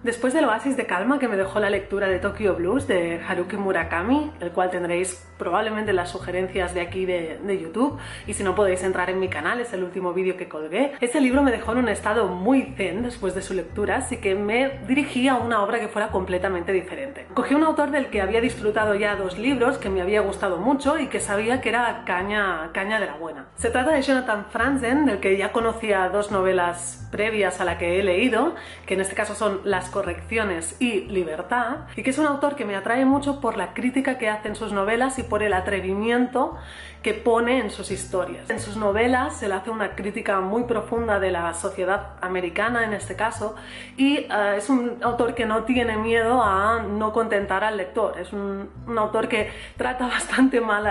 Después del oasis de calma que me dejó la lectura de Tokyo Blues de Haruki Murakami, el cual tendréis probablemente las sugerencias de aquí de YouTube, y si no podéis entrar en mi canal, es el último vídeo que colgué. Este libro me dejó en un estado muy zen después de su lectura, así que me dirigí a una obra que fuera completamente diferente. Cogí un autor del que había disfrutado ya 2 libros, que me había gustado mucho y que sabía que era caña de la buena. Se trata de Jonathan Franzen, del que ya conocía 2 novelas previas a la que he leído, que en este caso son Las correcciones y Libertad, y que es un autor que me atrae mucho por la crítica que hace en sus novelas y por el atrevimiento que pone en sus historias. En sus novelas él hace una crítica muy profunda de la sociedad americana en este caso, y es un autor que no tiene miedo a no contentar al lector. Es un autor que trata bastante mal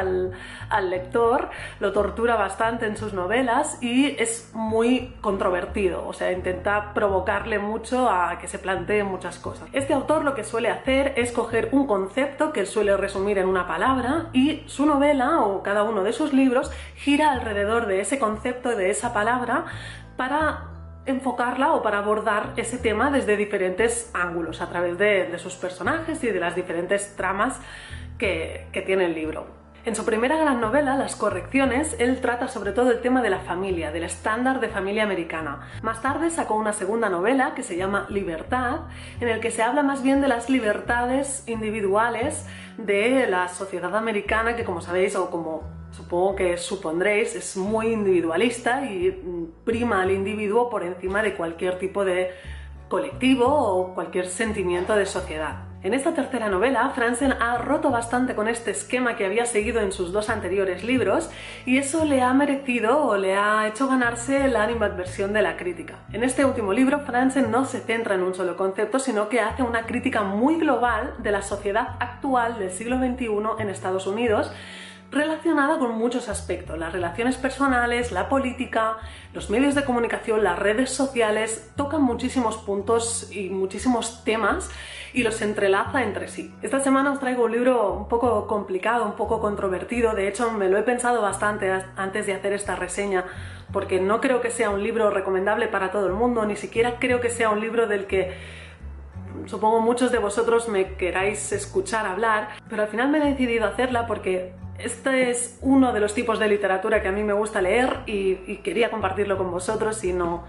al lector, lo tortura bastante en sus novelas y es muy controvertido, o sea, intenta provocarle mucho a que se plantee muchas cosas. Este autor lo que suele hacer es coger un concepto que él suele resumir en una palabra, y su novela o cada uno de sus libros gira alrededor de ese concepto, de esa palabra, para enfocarla o para abordar ese tema desde diferentes ángulos, a través de sus personajes y de las diferentes tramas que tiene el libro. En su primera gran novela, Las correcciones, él trata sobre todo el tema de la familia, del estándar de familia americana. Más tarde sacó una segunda novela que se llama Libertad, en el que se habla más bien de las libertades individuales de la sociedad americana, que como sabéis, o como supongo que supondréis, es muy individualista y prima al individuo por encima de cualquier tipo de colectivo o cualquier sentimiento de sociedad. En esta tercera novela, Franzen ha roto bastante con este esquema que había seguido en sus 2 anteriores libros, y eso le ha merecido o le ha hecho ganarse la animadversión de la crítica. En este último libro, Franzen no se centra en un solo concepto, sino que hace una crítica muy global de la sociedad actual del siglo XXI en Estados Unidos, relacionada con muchos aspectos: las relaciones personales, la política, los medios de comunicación, las redes sociales. Tocan muchísimos puntos y muchísimos temas y los entrelaza entre sí. Esta semana os traigo un libro un poco complicado, un poco controvertido. De hecho, me lo he pensado bastante antes de hacer esta reseña, porque no creo que sea un libro recomendable para todo el mundo, ni siquiera creo que sea un libro del que supongo muchos de vosotros me queráis escuchar hablar, pero al final me he decidido hacerla porque este es uno de los tipos de literatura que a mí me gusta leer y quería compartirlo con vosotros, y no,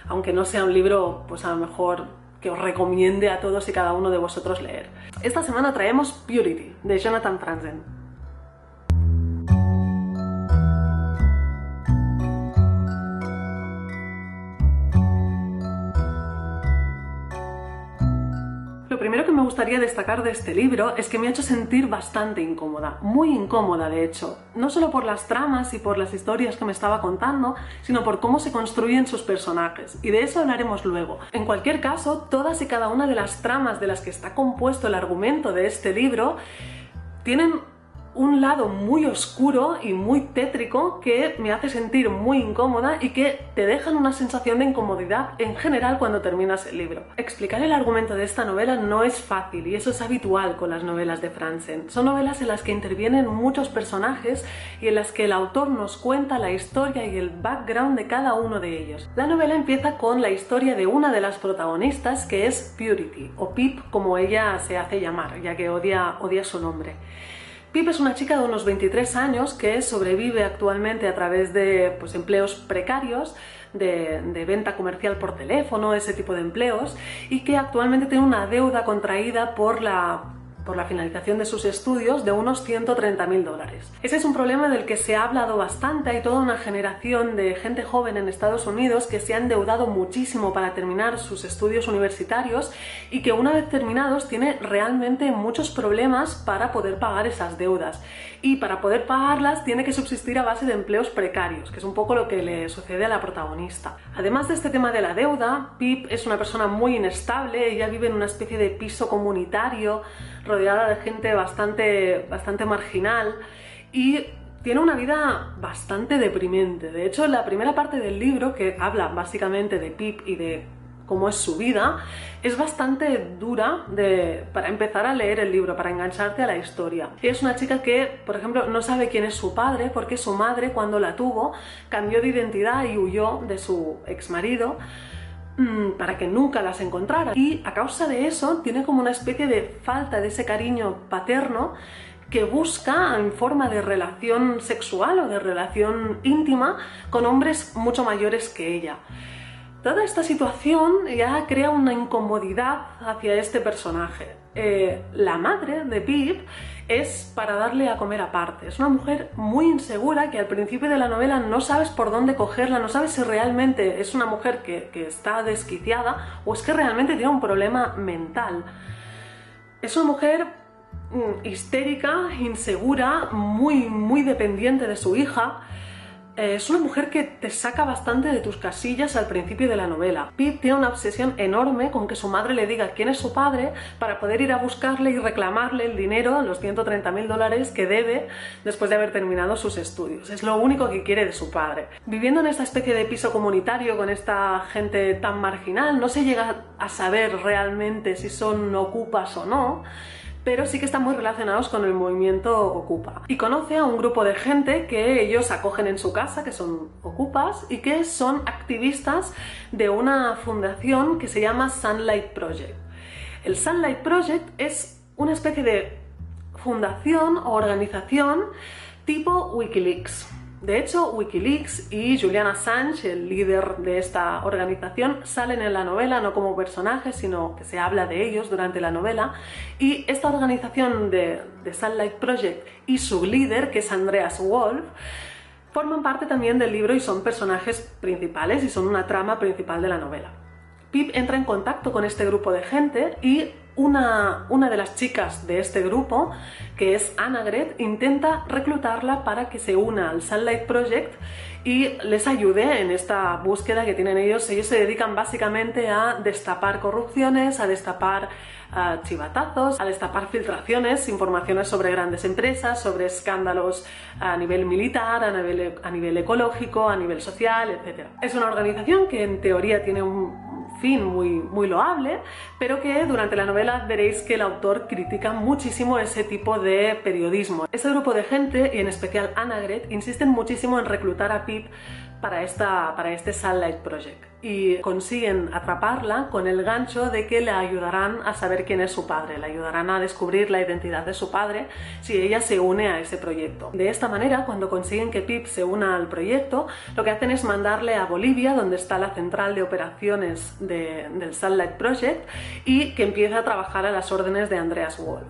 aunque no sea un libro, pues a lo mejor que os recomiende a todos y cada uno de vosotros leer. Esta semana traemos Purity, de Jonathan Franzen. Lo primero que me gustaría destacar de este libro es que me ha hecho sentir bastante incómoda, muy incómoda de hecho, no solo por las tramas y por las historias que me estaba contando, sino por cómo se construyen sus personajes, y de eso hablaremos luego. En cualquier caso, todas y cada una de las tramas de las que está compuesto el argumento de este libro tienen un lado muy oscuro y muy tétrico que me hace sentir muy incómoda y que te dejan una sensación de incomodidad en general cuando terminas el libro. Explicar el argumento de esta novela no es fácil, y eso es habitual con las novelas de Franzen. Son novelas en las que intervienen muchos personajes y en las que el autor nos cuenta la historia y el background de cada uno de ellos. La novela empieza con la historia de una de las protagonistas, que es Purity, o Pip como ella se hace llamar, ya que odia su nombre. Pip es una chica de unos 23 años que sobrevive actualmente a través de empleos precarios, de venta comercial por teléfono, ese tipo de empleos, y que actualmente tiene una deuda contraída por la finalización de sus estudios de unos $130.000. Ese es un problema del que se ha hablado bastante. Hay toda una generación de gente joven en Estados Unidos que se ha endeudado muchísimo para terminar sus estudios universitarios y que una vez terminados tiene realmente muchos problemas para poder pagar esas deudas, y para poder pagarlas tiene que subsistir a base de empleos precarios, que es un poco lo que le sucede a la protagonista. Además de este tema de la deuda, Pip es una persona muy inestable. Ella vive en una especie de piso comunitario rodeada de gente bastante marginal, y tiene una vida bastante deprimente. De hecho, la primera parte del libro, que habla básicamente de Pip y de cómo es su vida, es bastante dura para empezar a leer el libro, para engancharte a la historia. Es una chica que, por ejemplo, no sabe quién es su padre, porque su madre, cuando la tuvo, cambió de identidad y huyó de su exmarido. para que nunca las encontrara. Y a causa de eso tiene como una especie de falta de ese cariño paterno que busca en forma de relación sexual o de relación íntima con hombres mucho mayores que ella. Toda esta situación ya crea una incomodidad hacia este personaje. La madre de Pip es para darle a comer aparte. Es una mujer muy insegura que al principio de la novela no sabes por dónde cogerla, no sabes si realmente es una mujer que está desquiciada o es que realmente tiene un problema mental. Es una mujer histérica, insegura, muy dependiente de su hija. Es una mujer que te saca bastante de tus casillas al principio de la novela. Pip tiene una obsesión enorme con que su madre le diga quién es su padre para poder ir a buscarle y reclamarle el dinero, los $130.000 que debe después de haber terminado sus estudios. Es lo único que quiere de su padre. Viviendo en esta especie de piso comunitario con esta gente tan marginal, no se llega a saber realmente si son ocupas o no, pero sí que están muy relacionados con el movimiento Ocupa. Y conoce a un grupo de gente que ellos acogen en su casa, que son Ocupas, y que son activistas de una fundación que se llama Sunlight Project. El Sunlight Project es una especie de fundación o organización tipo Wikileaks. De hecho, Wikileaks y Julian Assange, el líder de esta organización, salen en la novela no como personajes, sino que se habla de ellos durante la novela. Y esta organización de Sunlight Project y su líder, que es Andreas Wolf, forman parte también del libro y son personajes principales y son una trama principal de la novela. Pip entra en contacto con este grupo de gente y una de las chicas de este grupo, que es Annegret, intenta reclutarla para que se una al Sunlight Project y les ayude en esta búsqueda que tienen ellos. Ellos se dedican básicamente a destapar corrupciones, a destapar chivatazos, a destapar filtraciones, informaciones sobre grandes empresas, sobre escándalos a nivel militar, a nivel ecológico, a nivel social, etc. Es una organización que en teoría tiene un fin muy loable, pero que durante la novela veréis que el autor critica muchísimo ese tipo de periodismo. Este grupo de gente, y en especial Annegret, insisten muchísimo en reclutar a Pip para este Sunlight Project y consiguen atraparla con el gancho de que le ayudarán a saber quién es su padre, le ayudarán a descubrir la identidad de su padre si ella se une a ese proyecto. De esta manera, cuando consiguen que Pip se una al proyecto, lo que hacen es mandarle a Bolivia, donde está la central de operaciones del Sunlight Project, y que empiece a trabajar a las órdenes de Andreas Wolf.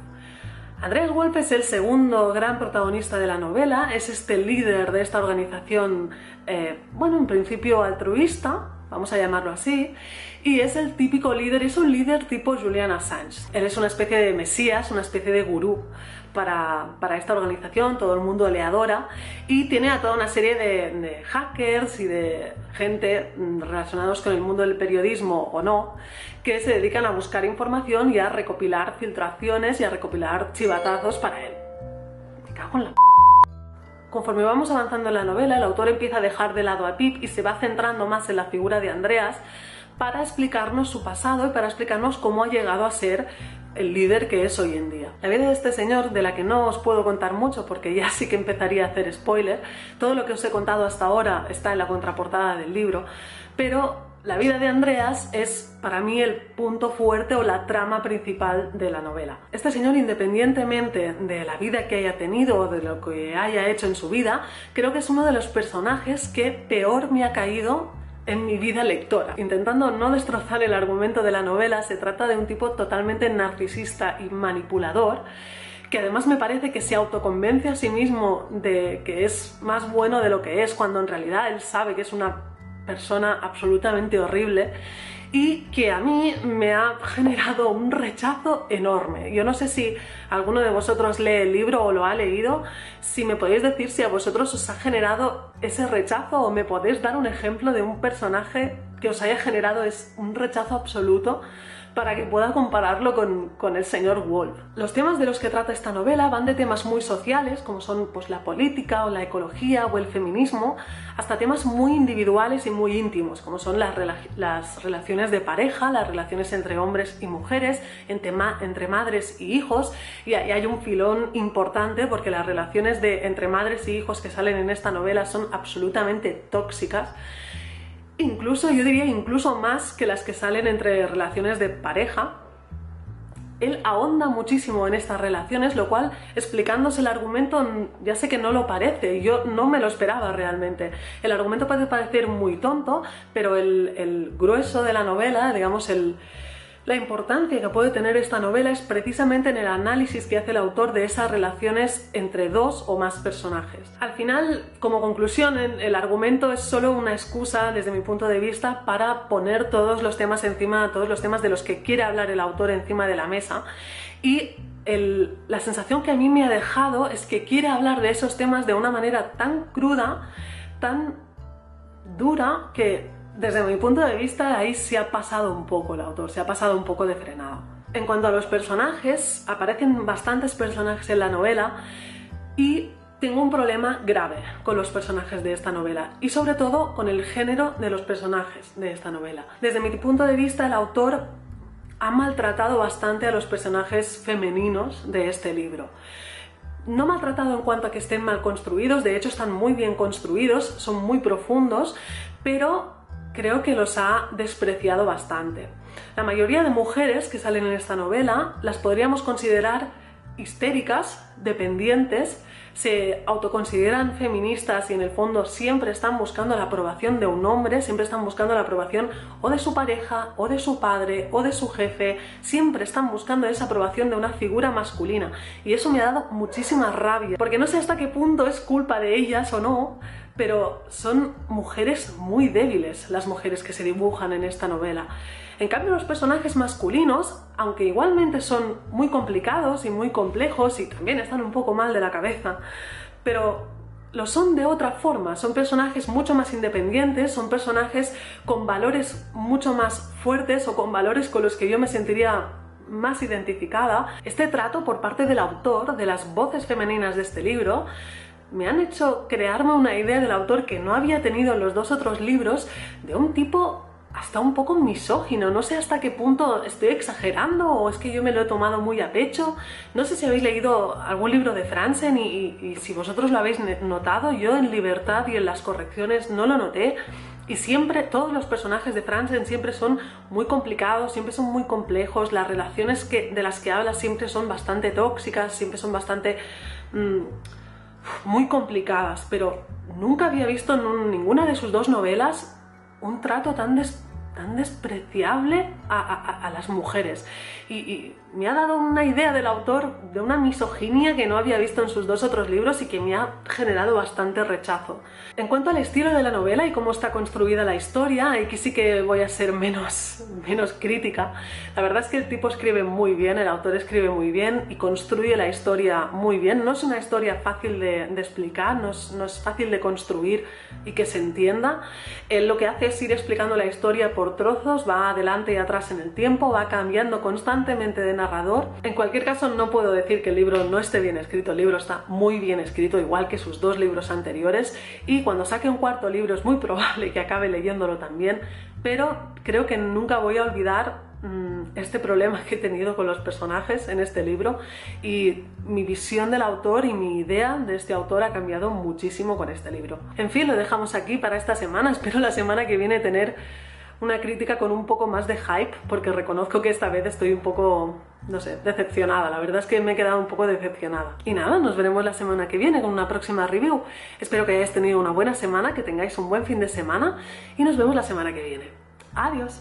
Andreas Wolf es el segundo gran protagonista de la novela, es este líder de esta organización, en principio altruista, vamos a llamarlo así, y es el típico líder, es un líder tipo Julian Assange. Él es una especie de mesías, una especie de gurú para esta organización, todo el mundo le adora, y tiene a toda una serie de hackers y de gente relacionados con el mundo del periodismo o no, que se dedican a buscar información y a recopilar filtraciones y a recopilar chivatazos para él. Me cago en la p***. Conforme vamos avanzando en la novela, el autor empieza a dejar de lado a Pip y se va centrando más en la figura de Andreas para explicarnos su pasado y para explicarnos cómo ha llegado a ser el líder que es hoy en día. La vida de este señor, de la que no os puedo contar mucho porque ya sí que empezaría a hacer spoiler, todo lo que os he contado hasta ahora está en la contraportada del libro, pero la vida de Andreas es para mí el punto fuerte o la trama principal de la novela. Este señor, independientemente de la vida que haya tenido o de lo que haya hecho en su vida, creo que es uno de los personajes que peor me ha caído en mi vida lectora. Intentando no destrozar el argumento de la novela, se trata de un tipo totalmente narcisista y manipulador, que además me parece que se autoconvence a sí mismo de que es más bueno de lo que es, cuando en realidad él sabe que es una persona absolutamente horrible y que a mí me ha generado un rechazo enorme. Yo no sé si alguno de vosotros lee el libro o lo ha leído, si me podéis decir si a vosotros os ha generado ese rechazo o me podéis dar un ejemplo de un personaje que os haya generado un rechazo absoluto para que pueda compararlo con el señor Wolf. Los temas de los que trata esta novela van de temas muy sociales, como son pues, la política o la ecología o el feminismo, hasta temas muy individuales y muy íntimos, como son las relaciones de pareja, las relaciones entre hombres y mujeres, entre madres y hijos, y hay un filón importante porque las relaciones entre madres y hijos que salen en esta novela son absolutamente tóxicas. incluso, yo diría incluso más que las que salen entre relaciones de pareja. Él ahonda muchísimo en estas relaciones, lo cual, explicándose el argumento, ya sé que no lo parece, yo no me lo esperaba realmente. El argumento puede parecer muy tonto, pero el grueso de la novela, digamos, la importancia que puede tener esta novela es precisamente en el análisis que hace el autor de esas relaciones entre dos o más personajes. Al final, como conclusión, el argumento es solo una excusa, desde mi punto de vista, para poner todos los temas encima, todos los temas de los que quiere hablar el autor encima de la mesa. Y la sensación que a mí me ha dejado es que quiere hablar de esos temas de una manera tan cruda, tan dura, que desde mi punto de vista ahí se ha pasado un poco el autor, se ha pasado un poco de frenado. En cuanto a los personajes, aparecen bastantes personajes en la novela y tengo un problema grave con los personajes de esta novela y sobre todo con el género de los personajes de esta novela. Desde mi punto de vista, el autor ha maltratado bastante a los personajes femeninos de este libro. No maltratado en cuanto a que estén mal construidos, de hecho están muy bien construidos, son muy profundos, pero creo que los ha despreciado bastante. La mayoría de mujeres que salen en esta novela las podríamos considerar histéricas, dependientes, se autoconsideran feministas y en el fondo siempre están buscando la aprobación de un hombre, siempre están buscando la aprobación o de su pareja, o de su padre, o de su jefe, siempre están buscando esa aprobación de una figura masculina y eso me ha dado muchísima rabia, porque no sé hasta qué punto es culpa de ellas o no, pero son mujeres muy débiles las mujeres que se dibujan en esta novela. En cambio, los personajes masculinos, aunque igualmente son muy complicados y muy complejos y también están un poco mal de la cabeza, pero lo son de otra forma, son personajes mucho más independientes, son personajes con valores mucho más fuertes o con valores con los que yo me sentiría más identificada. Este trato por parte del autor, de las voces femeninas de este libro, me han hecho crearme una idea del autor que no había tenido en los dos otros libros, de un tipo hasta un poco misógino. No sé hasta qué punto estoy exagerando o es que yo me lo he tomado muy a pecho. No sé si habéis leído algún libro de Franzen y si vosotros lo habéis notado. Yo en Libertad y en las correcciones no lo noté. Y siempre, todos los personajes de Franzen siempre son muy complicados, siempre son muy complejos, las relaciones de las que habla siempre son bastante tóxicas, siempre son bastante muy complicadas, pero nunca había visto en ninguna de sus dos novelas un trato tan despreciable a las mujeres y me ha dado una idea del autor de una misoginia que no había visto en sus dos otros libros y que me ha generado bastante rechazo. En cuanto al estilo de la novela y cómo está construida la historia, aquí sí que voy a ser menos crítica. La verdad es que el tipo escribe muy bien, el autor escribe muy bien y construye la historia muy bien. No es una historia fácil de explicar, no es fácil de construir y que se entienda. Él lo que hace es ir explicando la historia por trozos, va adelante y atrás en el tiempo, va cambiando constantemente de narrador. En cualquier caso, no puedo decir que el libro no esté bien escrito, el libro está muy bien escrito, igual que sus dos libros anteriores, y cuando saque un cuarto libro es muy probable que acabe leyéndolo también, pero creo que nunca voy a olvidar este problema que he tenido con los personajes en este libro, y mi visión del autor y mi idea de este autor ha cambiado muchísimo con este libro. En fin, lo dejamos aquí para esta semana. Espero la semana que viene tener una crítica con un poco más de hype, porque reconozco que esta vez estoy un poco, no sé, decepcionada. La verdad es que me he quedado un poco decepcionada. Y nada, nos veremos la semana que viene con una próxima review. Espero que hayáis tenido una buena semana, que tengáis un buen fin de semana y nos vemos la semana que viene. ¡Adiós!